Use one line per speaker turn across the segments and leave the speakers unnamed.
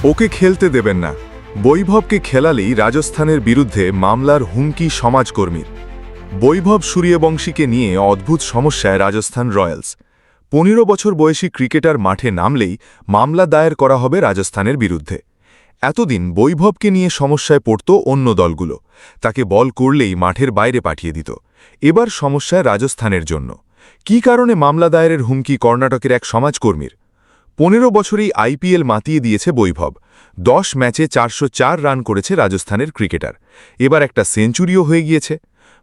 ওকে খেলতে দেবেন না। বৈভবকে খেলালেই রাজস্থানের বিরুদ্ধে মামলার হুমকি সমাজকর্মীর। বৈভব সূর্যবংশীকে নিয়ে অদ্ভুত সমস্যায় রাজস্থান রয়্যালস। ১৫ বছর বয়সী ক্রিকেটার মাঠে নামলেই মামলা দায়ের করা হবে রাজস্থানের বিরুদ্ধে। এতদিন বৈভবকে নিয়ে সমস্যায় পড়ত অন্য দলগুলো, তাকে বল করলেই মাঠের বাইরে পাঠিয়ে দিত। এবার সমস্যায় রাজস্থানের জন্য। কী কারণে মামলা দায়েরের হুমকি কর্ণাটকের এক সমাজকর্মীর? ১৫ বছরেই আইপিএল মাতিয়ে দিয়েছে বৈভব। ১০ ম্যাচে ৪০৪ রান করেছে রাজস্থানের ক্রিকেটার। এবার একটা সেঞ্চুরিও হয়ে গিয়েছে।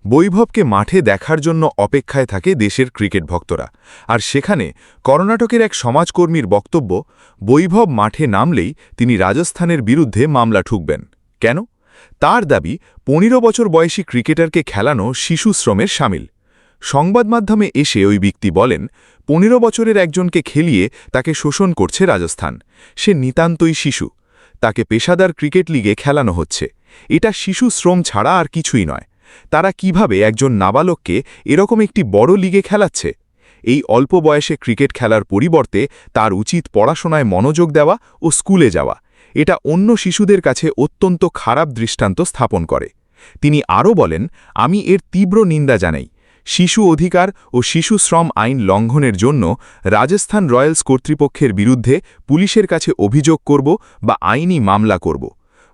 বৈভবকে মাঠে দেখার জন্য অপেক্ষায় থাকে দেশের ক্রিকেট ভক্তরা। আর সেখানে কর্ণাটকের এক সমাজকর্মীর বক্তব্য, বৈভব মাঠে নামলেই তিনি রাজস্থানের বিরুদ্ধে মামলা ঠুকবেন। কেন? তার দাবি, ১৫ বছর বয়সী ক্রিকেটারকে খেলানো শিশু শ্রমের শামিল। সংবাদ মাধ্যমে এসে ওই ব্যক্তি বলেন, ১৫ বছরের একজনকে খেলিয়ে তাকে শোষণ করছে রাজস্থান। সে নিতান্তই শিশু। তাকে পেশাদার ক্রিকেট লিগে খেলানো হচ্ছে। এটা শিশু শ্রম ছাড়া আর কিছুই নয়। তারা কিভাবে একজন নাবালককে এরকম একটি বড় লিগে খেলাচ্ছে? এই অল্প বয়সে ক্রিকেট খেলার পরিবর্তে তার উচিত পড়াশোনায় মনোযোগ দেওয়া ও স্কুলে যাওয়া। এটা অন্য শিশুদের কাছে অত্যন্ত খারাপ দৃষ্টান্ত স্থাপন করে। তিনি আরও বলেন, আমি এর তীব্র নিন্দা জানাই। শিশু অধিকার ও শিশু শ্রম আইন লঙ্ঘনের জন্য রাজস্থান রয়্যালস কর্তৃপক্ষের বিরুদ্ধে পুলিশের কাছে অভিযোগ করব বা আইনি মামলা করব।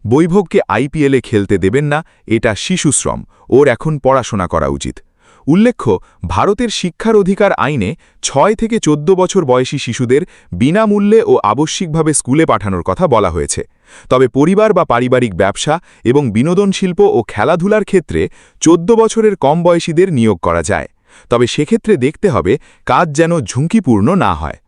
বৈভবকে আইপিএলে খেলতে দেবেন না, এটা শিশু শ্রম। ওর এখন পড়াশোনা করা উচিত। উল্লেখ্য, ভারতের শিক্ষার অধিকার আইনে ৬ থেকে ১৪ বছর বয়সী শিশুদের বিনামূল্যে ও আবশ্যিকভাবে স্কুলে পাঠানোর কথা বলা হয়েছে। তবে পরিবার বা পারিবারিক ব্যবসা এবং বিনোদন শিল্প ও খেলাধুলার ক্ষেত্রে ১৪ বছরের কম বয়সীদের নিয়োগ করা যায়। তবে সেক্ষেত্রে দেখতে হবে কাজ যেন ঝুঁকিপূর্ণ না হয়।